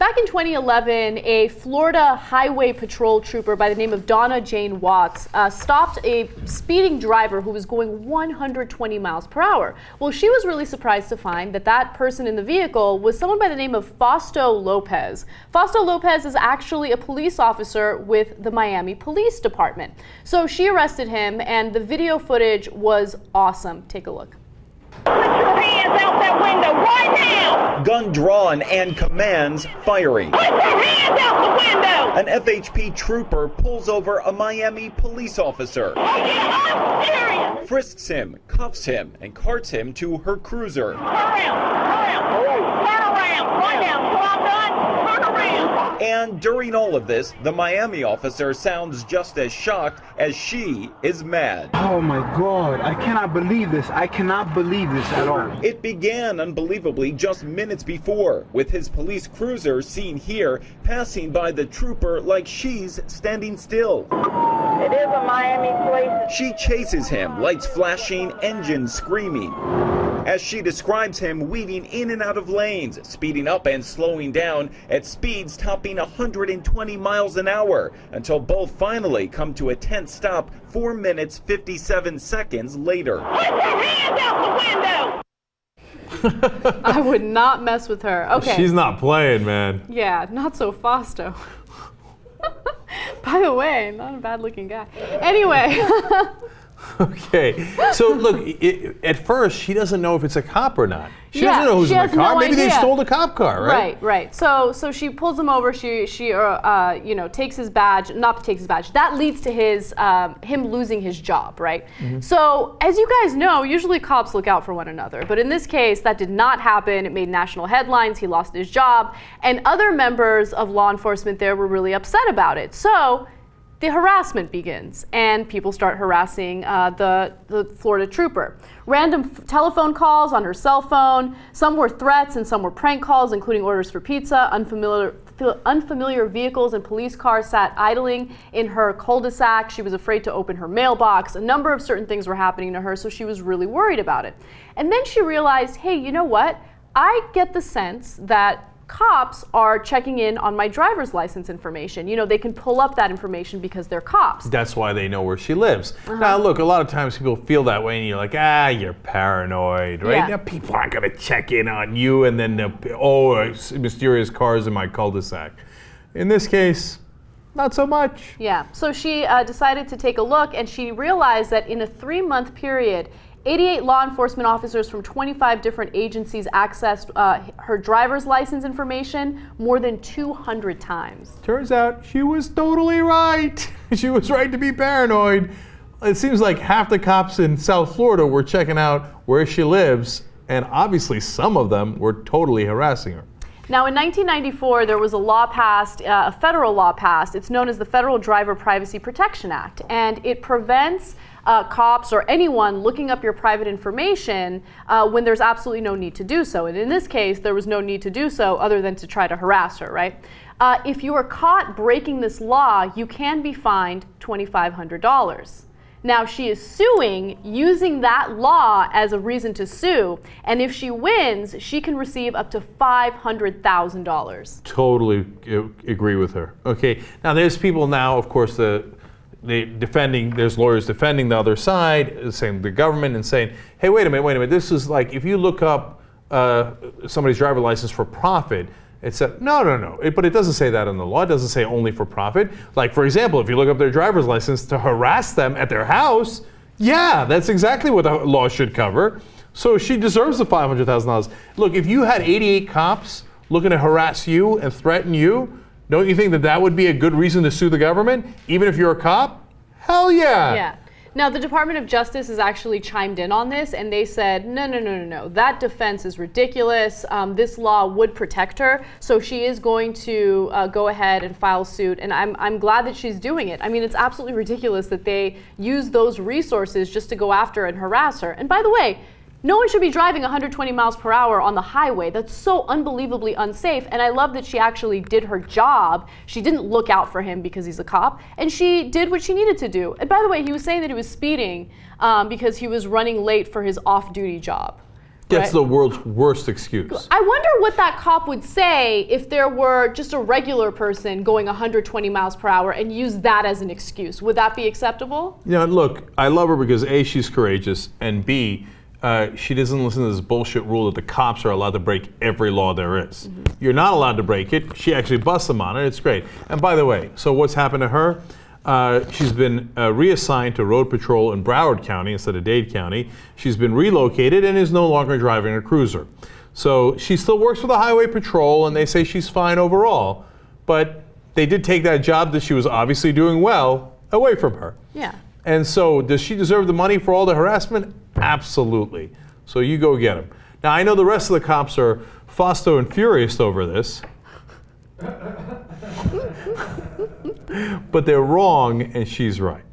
Back in 2011, a Florida Highway Patrol trooper by the name of Donna Jane Watts stopped a speeding driver who was going 120 miles per hour. Well, she was really surprised to find that that person in the vehicle was someone by the name of Fausto Lopez. Fausto Lopez is actually a police officer with the Miami Police Department. So she arrested him, and the video footage was awesome. Take a look. Put your hands out that window right now! Gun drawn and commands firing. Put your hands out the window! An FHP trooper pulls over a Miami police officer. Oh yeah, I'm serious! Frisks him, cuffs him, and carts him to her cruiser. Turn around, right now, so I'm done, turn around! And during all of this, the Miami officer sounds just as shocked as she is mad. Oh my God, I cannot believe this. I cannot believe this at all. It began unbelievably just minutes before, with his police cruiser seen here passing by the trooper like she's standing still. It is a Miami police. She chases him, lights flashing, engines screaming. As she describes him weaving in and out of lanes, speeding up and slowing down at speeds topping 120 miles an hour, until both finally come to a tense stop 4 minutes 57 seconds later. Put your hands out the window! I would not mess with her. Okay. She's not playing, man. Yeah, not so Fausto. By the way, not a bad looking guy. Anyway. Okay, so look, at first she doesn't know if it's a cop or not. She doesn't know who's in the car. No Maybe idea. they stole the cop car, right? Right. So she pulls him over. She takes his badge. Not takes his badge. That leads to him losing his job, right? Mm-hmm. So as you guys know, usually cops look out for one another. But in this case, that did not happen. It made national headlines. He lost his job, and other members of law enforcement there were really upset about it. So the harassment begins, and people start harassing the Florida trooper. Random telephone calls on her cell phone. Some were threats and some were prank calls, including orders for pizza. Unfamiliar vehicles and police cars sat idling in her cul-de-sac. She was afraid to open her mailbox. A number of certain things were happening to her, so she was really worried about it. And then she realized, hey, you know what? I get the sense that cops are checking in on my driver's license information. You know, they can pull up that information because they're cops. That's why they know where she lives. Now, look, a lot of times people feel that way, and you're like, you're paranoid, right? Yeah. Now, people aren't going to check in on you, and then, mysterious cars in my cul-de-sac. In this case, not so much. Yeah, so she decided to take a look, and she realized that in a 3-month period, 88 law enforcement officers from 25 different agencies accessed her driver's license information more than 200 times. Turns out she was totally right. She was right to be paranoid. It seems like half the cops in South Florida were checking out where she lives, and obviously some of them were totally harassing her. Now, in 1994, there was a law passed, a federal law passed. It's known as the Federal Driver Privacy Protection Act, and it prevents cops or anyone looking up your private information when there's absolutely no need to do so. And in this case, there was no need to do so other than to try to harass her, right? If you are caught breaking this law, you can be fined $2,500. Now, she is suing using that law as a reason to sue, and if she wins, she can receive up to $500,000. Totally agree with her. Okay, now there's people now, of course, there's lawyers defending the other side, saying the government, and saying, hey, wait a minute, this is like, if you look up somebody's driver's license for profit, it said, no, but it doesn't say that in the law. It doesn't say only for profit. Like, for example, if you look up their driver's license to harass them at their house, yeah, that's exactly what the law should cover. So she deserves the $500,000. Look, if you had 88 cops looking to harass you and threaten you, don't you think that that would be a good reason to sue the government, even if you're a cop? Hell yeah. Yeah. Now, the Department of Justice has actually chimed in on this, and they said, no. That defense is ridiculous. This law would protect her, so she is going to go ahead and file suit, and I'm glad that she's doing it. I mean, it's absolutely ridiculous that they use those resources just to go after and harass her. And by the way, no one should be driving 120 miles per hour on the highway. That's so unbelievably unsafe. And I love that she actually did her job. She didn't look out for him because he's a cop, and she did what she needed to do. And by the way, he was saying that he was speeding because he was running late for his off-duty job. That's right? the world's worst excuse. I wonder what that cop would say if there were just a regular person going 120 miles per hour and use that as an excuse. Would that be acceptable? You know, look, I love her because A, she's courageous, and B, she doesn't listen to this bullshit rule that the cops are allowed to break every law there is. You're not allowed to break it. She actually busts them on it. It's great. And by the way, so what's happened to her? She's been reassigned to road patrol in Broward County instead of Dade County. She's been relocated and is no longer driving a cruiser. So she still works for the highway patrol, and they say she's fine overall. But they did take that job that she was obviously doing well away from her. Yeah. And so does she deserve the money for all the harassment? Absolutely. So you go get him. Now I know the rest of the cops are Fausto and furious over this. But they're wrong and she's right.